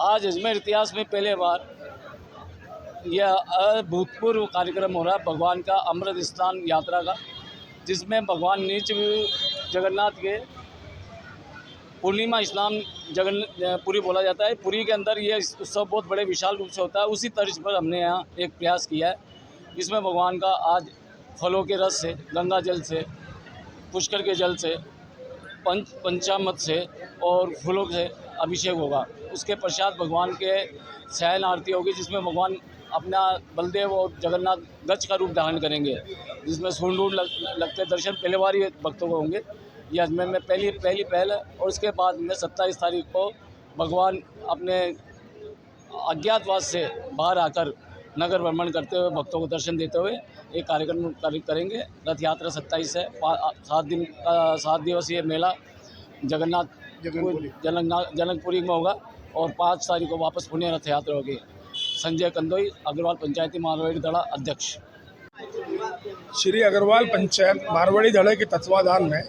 आज अजमेर इतिहास में पहले बार यह अभूतपूर्व कार्यक्रम हो रहा है भगवान का अमृत स्नान यात्रा का, जिसमें भगवान नीच जगन्नाथ के पूर्णिमा स्नान पुरी बोला जाता है। पुरी के अंदर ये उत्सव बहुत बड़े विशाल रूप से होता है। उसी तर्ज पर हमने यहाँ एक प्रयास किया है। इसमें भगवान का आज फलों के रस से, गंगा जल से, पुष्कर के जल से, पंचामृत से और फूलों से अभिषेक होगा। उसके पश्चात भगवान के शयन आरती होगी, जिसमें भगवान अपना बलदेव और जगन्नाथ गज का रूप धारण करेंगे, जिसमें सूंड लगते दर्शन पहले बार ही भक्तों को होंगे। ये अजमेर में पहली पहल है। और उसके बाद में 27 तारीख को भगवान अपने अज्ञातवास से बाहर आकर नगर भ्रमण करते हुए भक्तों को दर्शन देते हुए एक कार्यक्रम करेंगे। रथ यात्रा 27 है। 7 दिवसीय मेला जनकपुरी में होगा और 5 तारीख को वापस पुणे रथ यात्रा होगी। संजय कंदोई, अग्रवाल पंचायती मारवाड़ी दड़ा अध्यक्ष। श्री अग्रवाल पंचायत मारवाड़ी दड़े के तत्वाधान में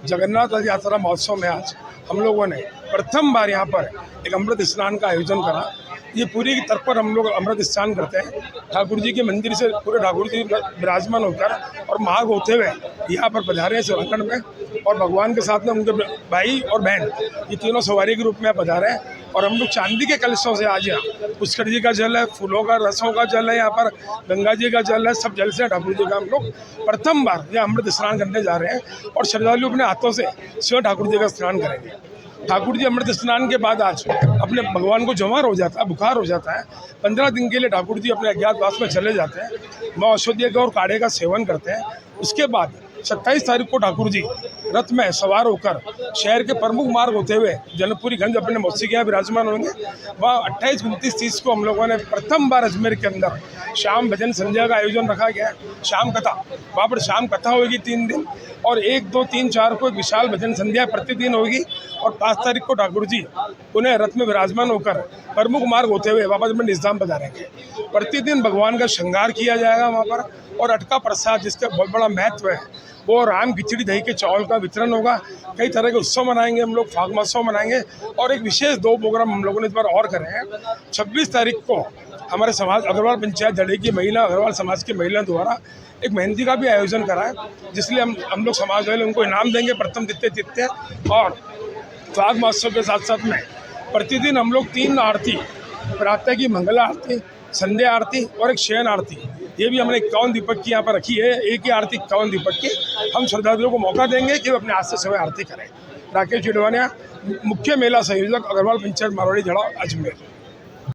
जगन्नाथ रथ यात्रा महोत्सव में आज हम लोगों ने प्रथम बार यहाँ पर एक अमृत स्नान का आयोजन करा। ये पूरी की तरफ पर हम लोग अमृत स्नान करते हैं। ठाकुर जी के मंदिर से पूरे ठाकुर जी विराजमान होकर और महाग होते हुए यहाँ पर पधारे हैं शिवांकन में, और भगवान के साथ में उनके भाई और बहन ये तीनों सवारी के रूप में पधारे हैं। और हम लोग चांदी के कलशों से आज यहाँ पुष्कर जी का जल है, फूलों का रसों का जल है, यहाँ पर गंगा जी का जल है, सब जल से ठाकुर जी का हम लोग प्रथम बार यहाँ अमृत स्नान करने जा रहे हैं। और श्रद्धालु अपने हाथों से स्वयं ठाकुर जी का स्नान करेंगे। ठाकुर जी अमृत स्नान के बाद आज अपने भगवान को जवार हो जाता है, बुखार हो जाता है। 15 दिन के लिए ठाकुर जी अपने अज्ञातवास में चले जाते हैं। माँ औषधि का और काढ़े का सेवन करते हैं। उसके बाद 27 तारीख को ठाकुर जी रथ में सवार होकर शहर के प्रमुख मार्ग होते हुए जनकपुरी गंज अपने मौसी के यहाँ विराजमान होंगे। वहाँ 28, 29, 30 को हम लोगों ने प्रथम बार अजमेर के अंदर शाम भजन संध्या का आयोजन रखा गया है। शाम कथा, वहाँ पर शाम कथा होगी 3 दिन, और 1, 2, 3, 4 को एक विशाल भजन संध्या प्रतिदिन होगी। और 5 तारीख को ठाकुर जी उन्हें रथ में विराजमान होकर प्रमुख मार्ग होते हुए वापस में निजाम पधारेंगे। प्रतिदिन भगवान का श्रृंगार किया जाएगा वहाँ पर, और अटका प्रसाद जिसका बहुत बड़ा महत्व है वो राम खिचड़ी दही के चावल का वितरण होगा। कई तरह के उत्सव मनाएंगे हम लोग, फाग महोत्सव मनाएंगे। और एक विशेष 2 प्रोग्राम हम लोगों ने इस बार और करे हैं। 26 तारीख को हमारे समाज अग्रवाल पंचायत दड़े की महिला, अग्रवाल समाज की महिला द्वारा एक मेहंदी का भी आयोजन करा है, जिसलिए हम लोग समाज वाले उनको इनाम देंगे प्रथम, द्वितीय। और फाग महोत्सव के साथ साथ में प्रतिदिन हम लोग 3 आरती, प्रातः की मंगला आरती, संध्या आरती और एक शयन आरती, ये भी हमने 51 दीपक की यहाँ पर रखी है। एक ही आरती 51 दीपक की। हम श्रद्धालुओं को मौका देंगे कि वो अपने हाथ से समय आरती करें। राकेश चिड़वानिया, मुख्य मेला संयोजक, अग्रवाल पंचायत मारवाड़ी दड़ा, अजमेर।